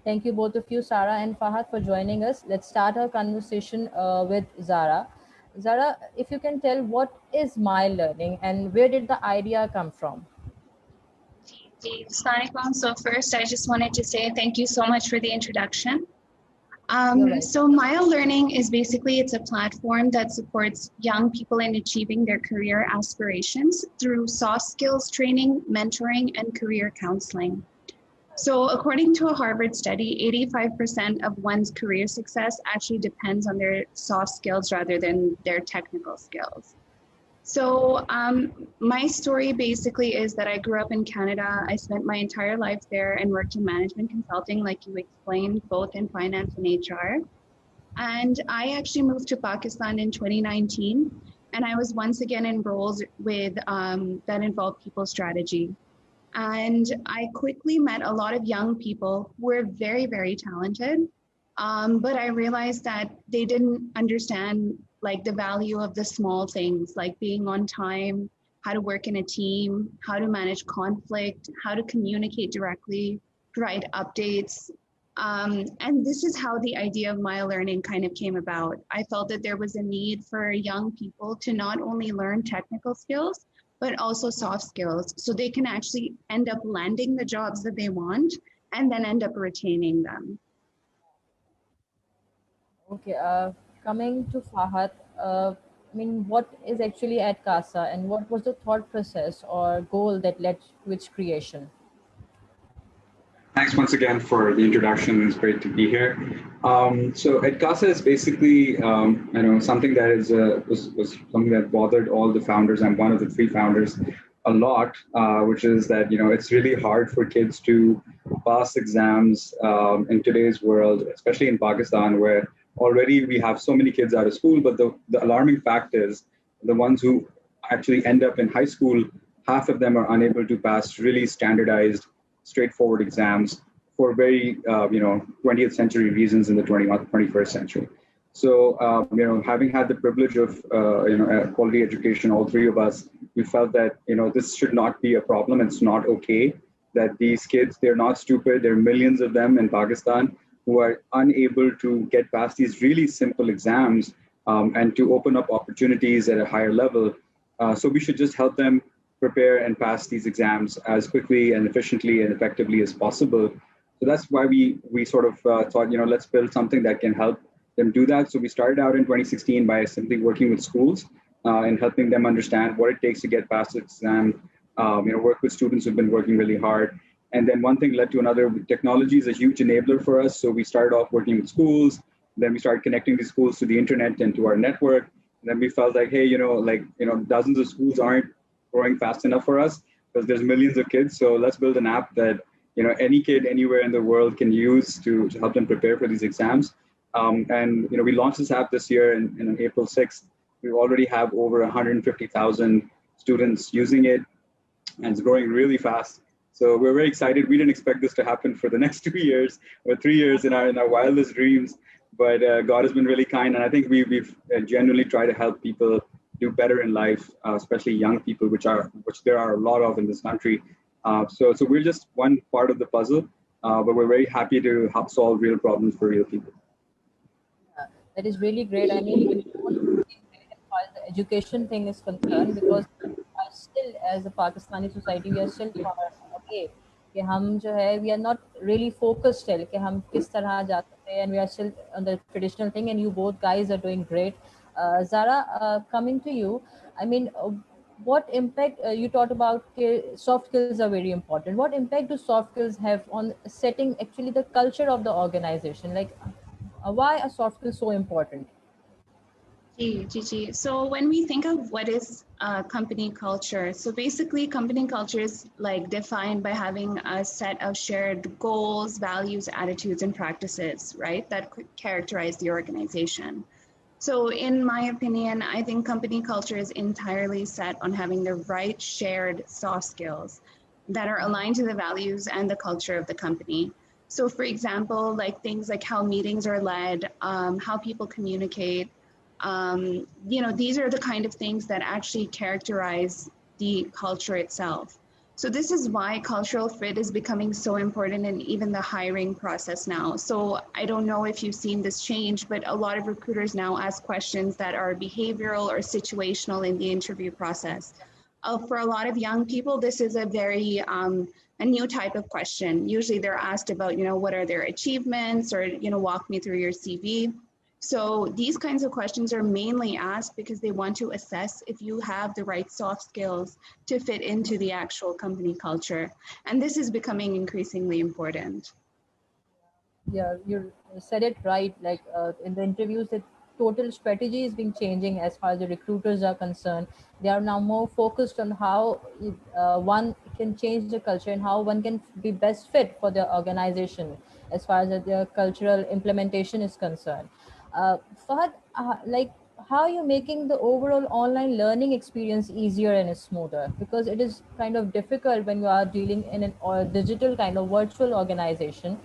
Thank you both of you, Sarah and Fahad, for joining us. Let's start our conversation with Zara. Zara, if you can tell what is my learning and where did the idea come from? Assalamualaikum. So first, I just wanted to say thank you so much for the introduction. You're right. So Mile Learning is basically, it's a platform that supports young people in achieving their career aspirations through soft skills training, mentoring, and career counseling. So according to a Harvard study, 85% of one's career success actually depends on their soft skills rather than their technical skills. So my story basically is that I grew up in Canada. I spent my entire life there and worked in management consulting, like you explained, both in finance and HR. And I actually moved to Pakistan in 2019, and I was once again in roles with that involved people strategy. And I quickly met a lot of young people who were very, very talented. But I realized that they didn't understand like the value of the small things, like being on time, how to work in a team, how to manage conflict, how to communicate directly, provide updates. And this is how the idea of Mile Learning kind of came about. I felt that there was a need for young people to not only learn technical skills, but also soft skills, so they can actually end up landing the jobs that they want and then end up retaining them. Okay, coming to Fahad, what is actually Edcasa and what was the thought process or goal that led to its creation? Thanks once again for the introduction. It's great to be here. So Edcasa is basically, something that was something that bothered all the founders. I'm one of the three founders a lot, which is that it's really hard for kids to pass exams in today's world, especially in Pakistan, where already we have so many kids out of school. But the alarming fact is the ones who actually end up in high school, half of them are unable to pass really standardized straightforward exams for very 20th century reasons in the 21st century. So having had the privilege of quality education, all three of us, we felt that this should not be a problem. It's not okay that these kids, they're not stupid. There are millions of them in Pakistan who are unable to get past these really simple exams and to open up opportunities at a higher level. So we should just help them prepare and pass these exams as quickly and efficiently and effectively as possible. So that's why we sort of thought, let's build something that can help them do that. So we started out in 2016 by simply working with schools and helping them understand what it takes to get past the exam, work with students who've been working really hard. And then one thing led to another. Technology is a huge enabler for us. So we started off working with schools. Then we started connecting these schools to the internet and to our network. And then we felt like, hey, dozens of schools aren't growing fast enough for us because there's millions of kids. So let's build an app that any kid anywhere in the world can use to help them prepare for these exams. And we launched this app this year, and on April 6th, we already have over 150,000 students using it, and it's growing really fast. So we're very excited. We didn't expect this to happen for the next 2 years or 3 years in our wildest dreams, but God has been really kind, and I think we've genuinely tried to help people do better in life, especially young people, which there are a lot of in this country. So we're just one part of the puzzle, but we're very happy to help solve real problems for real people. That is really great. I mean, we don't really great as far as the education thing is concerned because we are still, as a Pakistani society, we are still far away. कि हम जो है we are not really focused still कि हम किस तरह जा सकते हैं, and we are still on the traditional thing, and you both guys are doing great. Zara, coming to you, I mean, what impact you talked about soft skills are very important. What impact do soft skills have on setting actually the culture of the organization? Like, why are soft skills so important? So when we think of what is company culture, so basically company culture is like defined by having a set of shared goals, values, attitudes, and practices, right, that characterize the organization. So in my opinion, I think company culture is entirely set on having the right shared soft skills that are aligned to the values and the culture of the company. So for example, like things like how meetings are led, how people communicate, these are the kind of things that actually characterize the culture itself. So this is why cultural fit is becoming so important in even the hiring process now. So I don't know if you've seen this change, but a lot of recruiters now ask questions that are behavioral or situational in the interview process. For a lot of young people, this is a very a new type of question. Usually they're asked about, what are their achievements, or, walk me through your CV. So these kinds of questions are mainly asked because they want to assess if you have the right soft skills to fit into the actual company culture. And this is becoming increasingly important. Yeah, you said it right. Like in the interviews, the total strategy is being changing as far as the recruiters are concerned. They are now more focused on how one can change the culture and how one can be best fit for the organization as far as the cultural implementation is concerned. Fahad, like how are you making the overall online learning experience easier and smoother? Because it is kind of difficult when you are dealing in an or digital kind of virtual organization.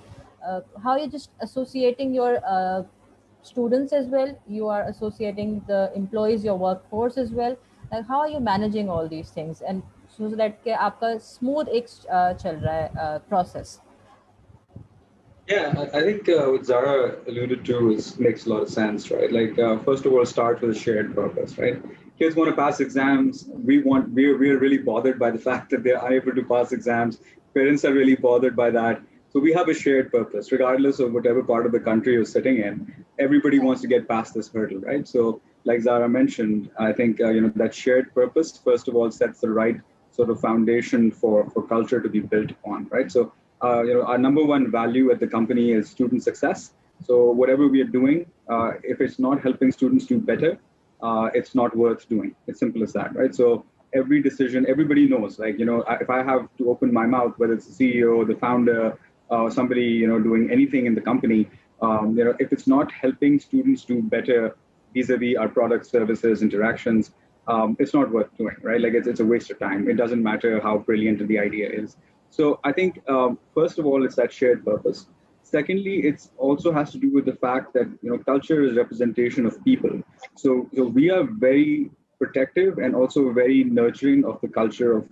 How you're just associating your students as well, you are associating the employees, your workforce as well, like how are you managing all these things and so that कि आपका smooth एक चल रहा है process. Yeah, I think what Zara alluded to makes a lot of sense, right? Like, first of all, start with a shared purpose, right? Kids want to pass exams. We're really bothered by the fact that they're unable to pass exams. Parents are really bothered by that. So we have a shared purpose, regardless of whatever part of the country you're sitting in. Everybody wants to get past this hurdle, right? So, like Zara mentioned, I think that shared purpose, first of all, sets the right sort of foundation for culture to be built upon, right? So our number one value at the company is student success. So whatever we are doing, if it's not helping students do better, it's not worth doing. It's simple as that, right? So every decision, everybody knows, like, if I have to open my mouth, whether it's the CEO, the founder, somebody, doing anything in the company, if it's not helping students do better vis-a-vis our products, services, interactions, it's not worth doing, right? Like it's a waste of time. It doesn't matter how brilliant the idea is. So I think, first of all, it's that shared purpose. Secondly, it also has to do with the fact that culture is representation of people. So we are very protective and also very nurturing of the culture of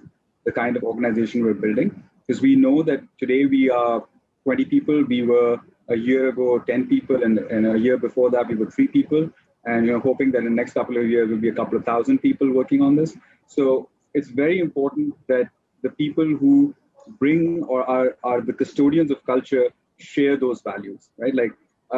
the kind of organization we're building, because we know that today we are 20 people. We were a year ago 10 people, and a year before that we were 3 people. And hoping that in the next couple of years will be a couple of thousand people working on this. So it's very important that the people who bring or are the custodians of culture share those values, right? Like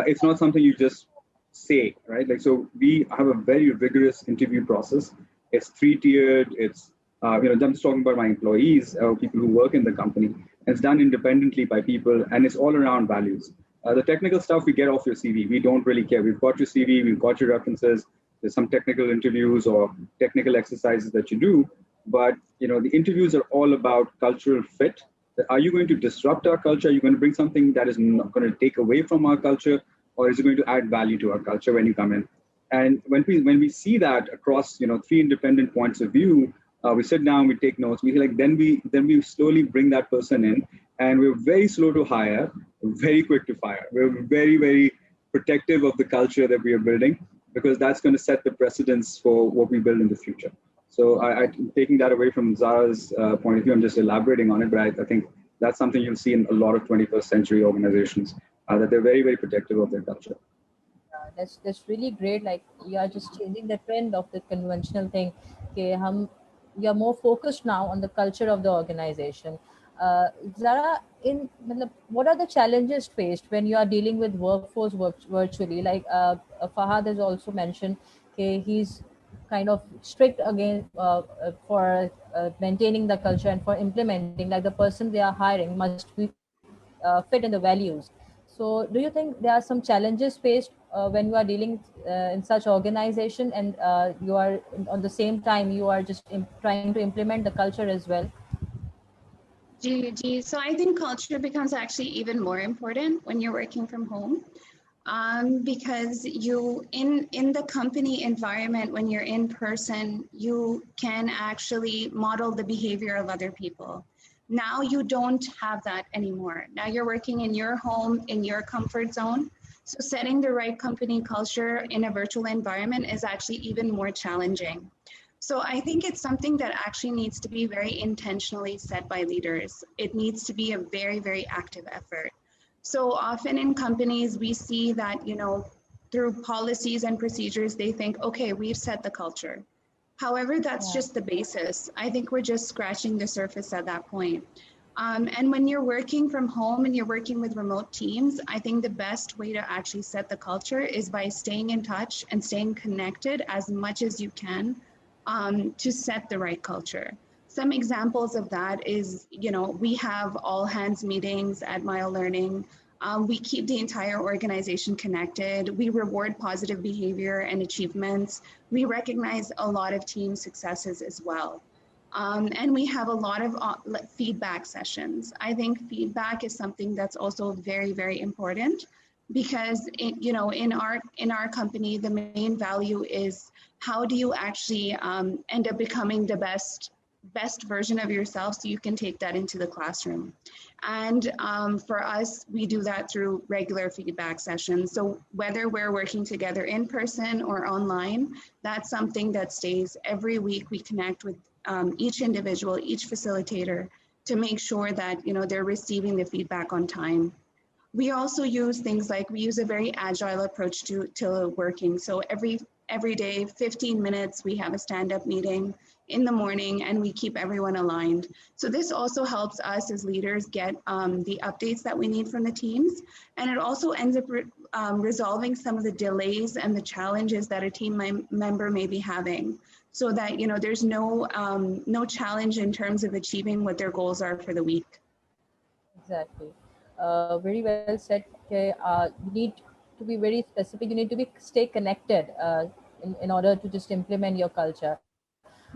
it's not something you just say, right? Like, so we have a very rigorous interview process. It's 3-tiered. It's I'm just talking about my employees or people who work in the company. And it's done independently by people, and it's all around values. The technical stuff we get off your CV. We don't really care. We've got your CV, we've got your references. There's some technical interviews or technical exercises that you do, but the interviews are all about cultural fit. Are you going to disrupt our culture? Are you going to bring something that is not going to take away from our culture, or is it going to add value to our culture when you come in? And when we see that across 3 independent points of view, we sit down, we take notes. Then we slowly bring that person in, and we're very slow to hire, very quick to fire. We're very, very protective of the culture that we are building, because that's going to set the precedence for what we build in the future. So I'm taking that away from Zara's point of view. I'm just elaborating on it, but I think that's something you'll see in a lot of 21st century organizations, that they're very, very protective of their culture. That's really great. Like we are just changing the trend of the conventional thing. Okay, we are more focused now on the culture of the organization. Zara, what are the challenges faced when you are dealing with workforce virtually? Like Fahad has also mentioned, okay, he's kind of strict again for maintaining the culture and for implementing. Like the person they are hiring must be fit in the values. So, do you think there are some challenges faced when you are dealing in such organization, and you are on the same time you are just trying to implement the culture as well? So I think culture becomes actually even more important when you're working from home. Because you in the company environment, when you're in person, you can actually model the behavior of other people. Now you don't have that anymore. Now you're working in your home, in your comfort zone. So setting the right company culture in a virtual environment is actually even more challenging. So I think it's something that actually needs to be very intentionally set by leaders. It needs to be a very, very active effort. So often in companies, we see that, through policies and procedures, they think, okay, we've set the culture. However, that's Yeah. just the basis. I think we're just scratching the surface at that point. And when you're working from home and you're working with remote teams, I think the best way to actually set the culture is by staying in touch and staying connected as much as you can to set the right culture. Some examples of that is, we have all hands meetings at Mile Learning. We keep the entire organization connected. We reward positive behavior and achievements. We recognize a lot of team successes as well. And we have a lot of feedback sessions. I think feedback is something that's also very, very important because in our company, the main value is how do you actually end up becoming the best version of yourself so you can take that into the classroom. And for us, we do that through regular feedback sessions. So whether we're working together in person or online, that's something that stays every week. We connect with each individual, each facilitator to make sure that they're receiving the feedback on time. We also use things like, we use a very agile approach to working. So every day, 15 minutes, we have a stand-up meeting in the morning and we keep everyone aligned. So this also helps us as leaders get the updates that we need from the teams. And it also ends up resolving some of the delays and the challenges that a team member may be having, so that there's no challenge in terms of achieving what their goals are for the week. Exactly. Very well said. Okay, you need to be very specific. You need to be stay connected in order to just implement your culture.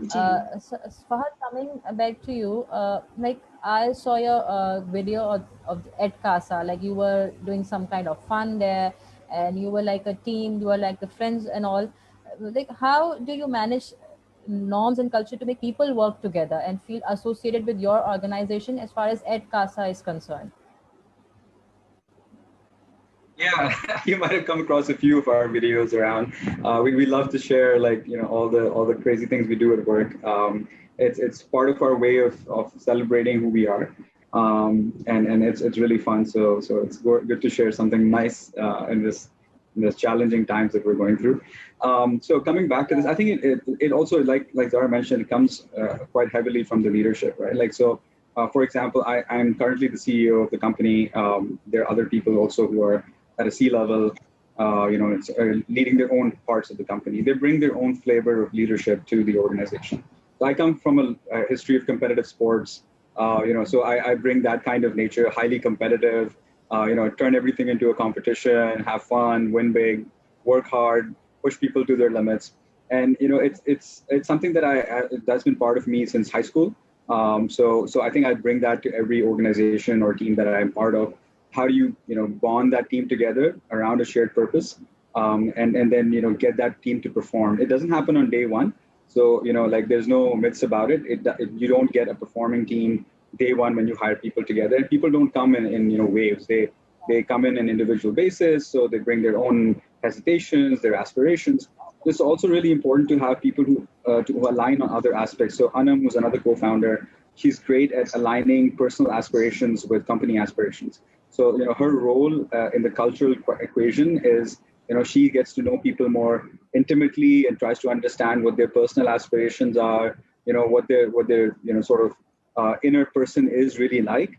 Ji. Fahad, coming back to you, like I saw your video of Edcasa, like you were doing some kind of fun there, and you were like a team, you were like the friends and all. Like, how do you manage norms and culture to make people work together and feel associated with your organization as far as Edcasa is concerned? Yeah, you might have come across a few of our videos around. We love to share like all the crazy things we do at work. It's part of our way of celebrating who we are, and it's really fun. So it's good to share something nice in this challenging times that we're going through. So coming back to this, I think it also like Zara mentioned, it comes quite heavily from the leadership, right? Like so. For example, I'm currently the CEO of the company. There are other people also who are at a C-level, leading their own parts of the company. They bring their own flavor of leadership to the organization. So I come from a history of competitive sports, so I bring that kind of nature, highly competitive, turn everything into a competition, have fun, win big, work hard, push people to their limits. And, it's something that's been part of me since high school. So I think I bring that to every organization or team that I'm part of. How do you bond that team together around a shared purpose, and then get that team to perform? It doesn't happen on day one, so like there's no myths about it. You don't get a performing team day one when you hire people together. And people don't come in waves. They come in an individual basis, so they bring their own hesitations, their aspirations. It's also really important to have people who align on other aspects. So Anam, who's another co-founder, she's great at aligning personal aspirations with company aspirations. So her role in the cultural equation is she gets to know people more intimately and tries to understand what their personal aspirations are, what their sort of inner person is really like,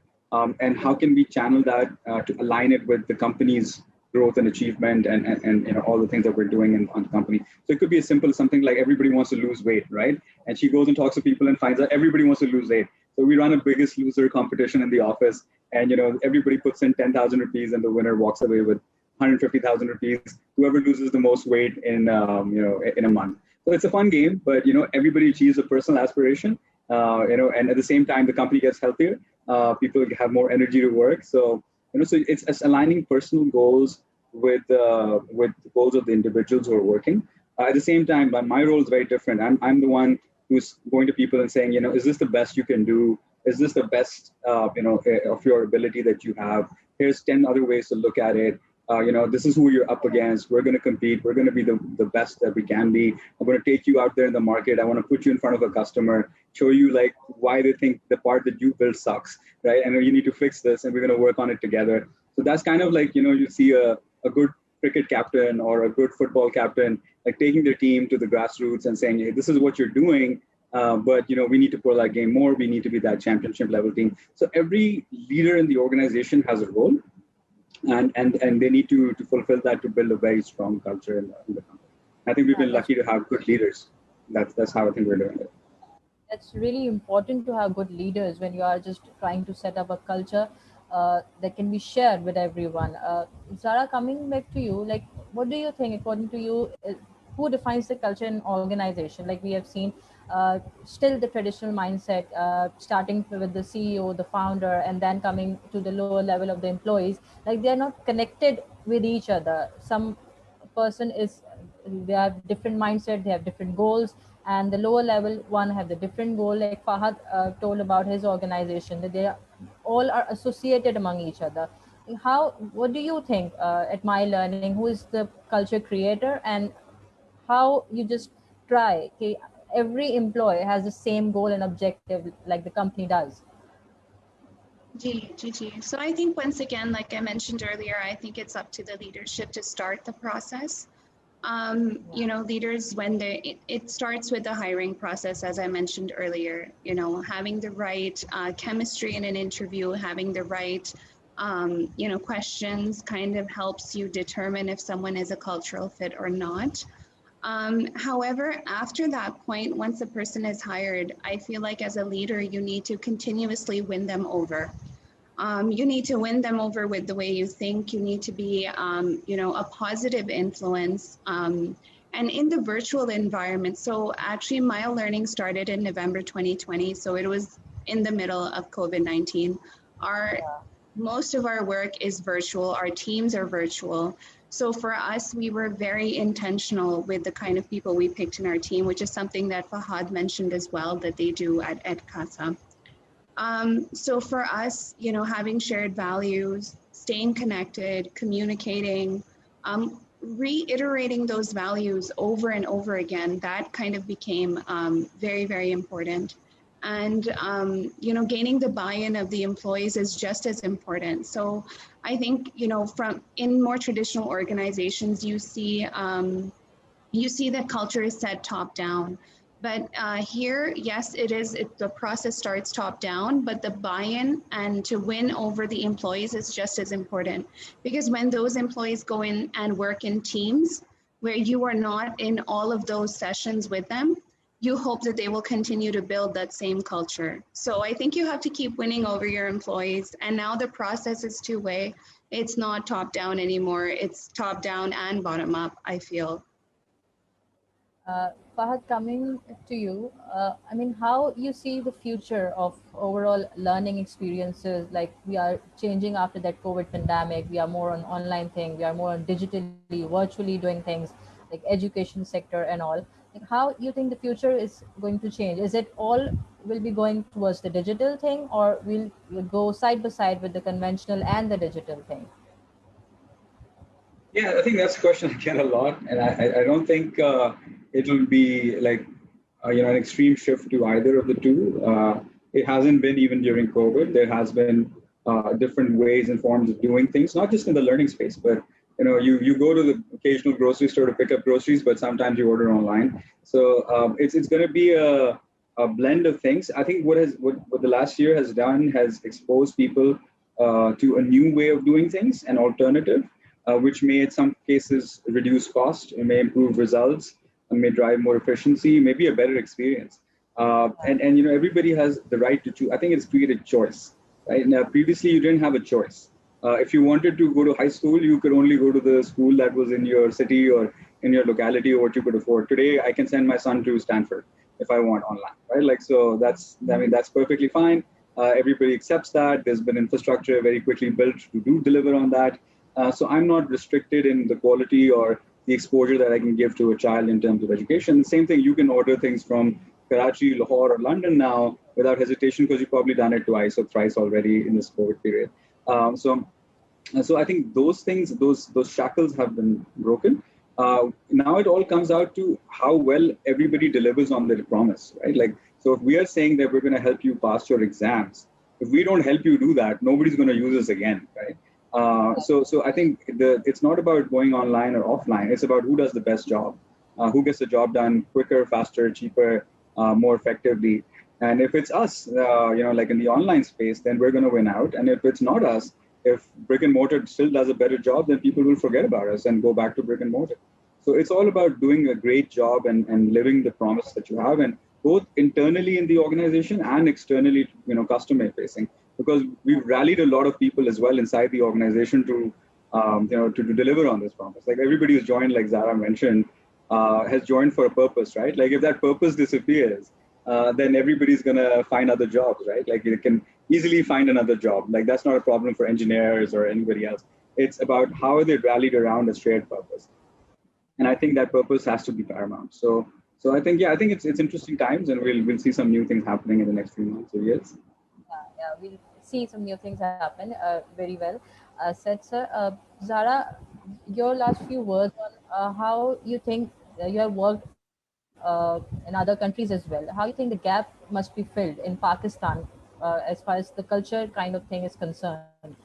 and how can we channel that to align it with the company's growth and achievement and all the things that we're doing on the company. So it could be a simple something like everybody wants to lose weight, right? And she goes and talks to people and finds out everybody wants to lose weight. So we run a biggest loser competition in the office, and everybody puts in 10,000 rupees, and the winner walks away with 150,000 rupees. Whoever loses the most weight in in a month. So it's a fun game, but everybody achieves a personal aspiration, and at the same time the company gets healthier. People have more energy to work. So so it's aligning personal goals with the goals of the individuals who are working. At the same time, but my role is very different. I'm the one who's going to people and saying, is this the best you can do? Is this the best, of your ability that you have? Here's 10 other ways to look at it. this is who you're up against. We're going to compete. We're going to be the best that we can be. I'm going to take you out there in the market. I want to put you in front of a customer, show you like why they think the part that you built sucks, right? And you need to fix this, and we're going to work on it together. So that's kind of like, you see a good cricket captain or a good football captain, like taking their team to the grassroots and saying, hey, this is what you're doing. But we need to pull that game more. We need to be that championship level team. So every leader in the organization has a role, and they need to fulfill that to build a very strong culture in the company. I think we've been lucky to have good leaders. That's how I think we're doing it. It's really important to have good leaders when you are just trying to set up a culture that can be shared with everyone. Zara, coming back to you, like, what do you think, according to you, who defines the culture in organization? Like we have seen, still the traditional mindset, starting with the CEO, the founder, and then coming to the lower level of the employees. Like they are not connected with each other. Some person is, they have different mindset, they have different goals, and the lower level one have the different goal. Like Fahad told about his organization, that they all are associated among each other. How, what do you think, at My Learning, who is the culture creator, and how you just try, okay, every employee has the same goal and objective like the company does? So I think once again, like I mentioned earlier, I think it's up to the leadership to start the process. Leaders, when it starts with the hiring process, as I mentioned earlier, having the right chemistry in an interview, having the right, questions kind of helps you determine if someone is a cultural fit or not. However, after that point, once a person is hired, I feel like as a leader, you need to continuously win them over. You need to win them over with the way you think. You need to be, a positive influence. And in the virtual environment, so actually My Learning started in November 2020. So it was in the middle of COVID-19. Most of our work is virtual. Our teams are virtual. So for us, we were very intentional with the kind of people we picked in our team, which is something that Fahad mentioned as well, that they do at Edcasa. So for us, having shared values, staying connected, communicating, reiterating those values over and over again, that kind of became very, very important. And, gaining the buy-in of the employees is just as important. So I think, from in more traditional organizations, you see that culture is set top down. But here, yes, the process starts top down, but the buy-in and to win over the employees is just as important. Because when those employees go in and work in teams where you are not in all of those sessions with them, you hope that they will continue to build that same culture. So I think you have to keep winning over your employees. And now the process is two-way. It's not top down anymore. It's top down and bottom up, I feel. Fahad, coming to you, I mean, how you see the future of overall learning experiences? Like we are changing after that COVID pandemic. We are more on online thing. We are more on digitally, virtually doing things like education sector and all. Like how you think the future is going to change? Is it all will be going towards the digital thing, or will go side by side with the conventional and the digital thing? Yeah, I think that's a question I get a lot, and I don't think it will be like an extreme shift to either of the two. It hasn't been even during COVID. There has been different ways and forms of doing things, not just in the learning space, but you go to the occasional grocery store to pick up groceries, but sometimes you order online. So it's going to be a blend of things. I think what the last year has done has exposed people to a new way of doing things, an alternative. Which may, in some cases, reduce cost, it may improve results, and may drive more efficiency, maybe a better experience. And everybody has the right to choose. I think it's created choice. Right now, previously you didn't have a choice. If you wanted to go to high school, you could only go to the school that was in your city or in your locality, or what you could afford. Today, I can send my son to Stanford if I want online, right? Like so, that's perfectly fine. Everybody accepts that. There's been infrastructure very quickly built to deliver on that. So I'm not restricted in the quality or the exposure that I can give to a child in terms of education. The same thing, you can order things from Karachi, Lahore, or London now without hesitation because you've probably done it twice or thrice already in this COVID period. So And so I think those things, those shackles have been broken. Now it all comes out to how well everybody delivers on their promise, right? Like, so if we are saying that we're going to help you pass your exams, if we don't help you do that, nobody's going to use us again, right? So I think it's not about going online or offline. It's about who does the best job, who gets the job done quicker, faster, cheaper, more effectively. And if it's us, like in the online space, then we're going to win out. And if it's not us, if brick and mortar still does a better job, then people will forget about us and go back to brick and mortar. So it's all about doing a great job and living the promise that you have, and both internally in the organization and externally, customer facing, because we've rallied a lot of people as well inside the organization to deliver on this promise. Like everybody who's joined, like Zara mentioned, has joined for a purpose, right? Like if that purpose disappears, then everybody's gonna find other jobs, right? Like you can easily find another job. Like that's not a problem for engineers or anybody else. It's about how are they rallied around a shared purpose, and I think that purpose has to be paramount. So I think, yeah, I think it's interesting times, and we'll see some new things happening in the next few months or years. Yeah, we'll see some new things happen. Very well said, sir. Zara, your last few words on how you think you have worked in other countries as well. How you think the gap must be filled in Pakistan as far as the culture kind of thing is concerned?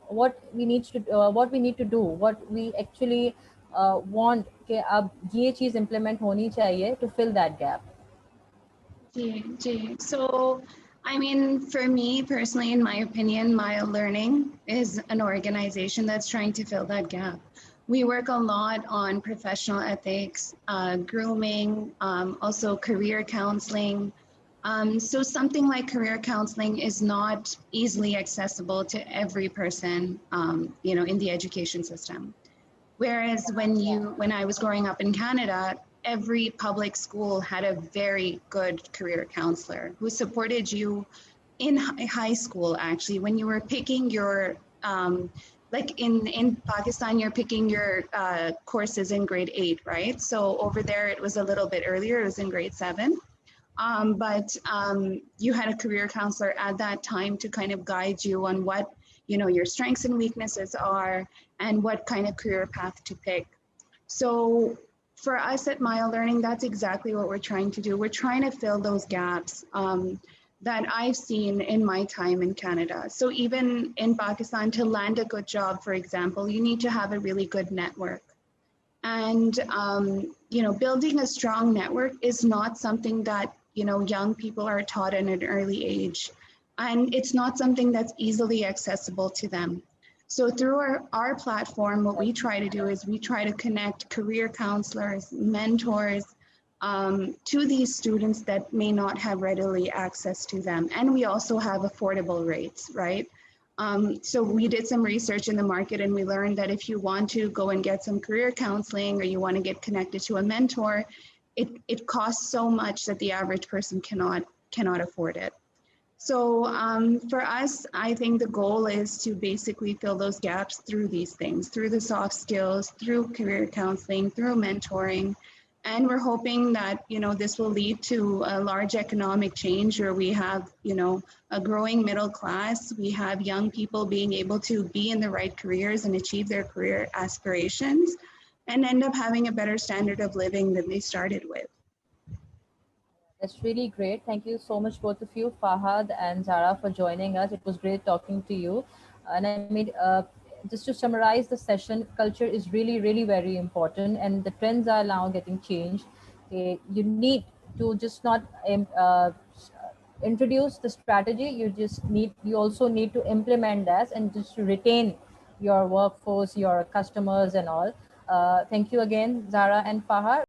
What we need to do, what we actually want कि अब ये चीज़ implement होनी चाहिए to fill that gap. So, I mean, for me personally, in my opinion, Mile Learning is an organization that's trying to fill that gap. We work a lot on professional ethics, grooming, also career counseling. So something like career counseling is not easily accessible to every person, in the education system. Whereas when I was growing up in Canada, every public school had a very good career counselor who supported you in high school, actually, when you were picking your, like in Pakistan, you're picking your courses in grade 8, right? So over there, it was a little bit earlier, it was in grade 7. But you had a career counselor at that time to kind of guide you on what, your strengths and weaknesses are and what kind of career path to pick. So for us at Mile Learning, that's exactly what we're trying to do. We're trying to fill those gaps that I've seen in my time in Canada. So even in Pakistan, to land a good job, for example, you need to have a really good network. And, building a strong network is not something that, young people are taught at an early age. And it's not something that's easily accessible to them. So through our platform, what we try to do is we try to connect career counselors, mentors, to these students that may not have readily access to them. And we also have affordable rates, right? So we did some research in the market, and we learned that if you want to go and get some career counseling or you want to get connected to a mentor, it costs so much that the average person cannot afford it. So for us, I think the goal is to basically fill those gaps through these things, through the soft skills, through career counseling, through mentoring. And we're hoping that, this will lead to a large economic change where we have, a growing middle class. We have young people being able to be in the right careers and achieve their career aspirations and end up having a better standard of living than they started with. That's really great. Thank you so much, both of you, Fahad and Zara, for joining us. It was great talking to you. And I mean, just to summarize the session, culture is really, really very important, and the trends are now getting changed. You need to just not introduce the strategy. You also need to implement that and just to retain your workforce, your customers, and all. Thank you again, Zara and Fahad.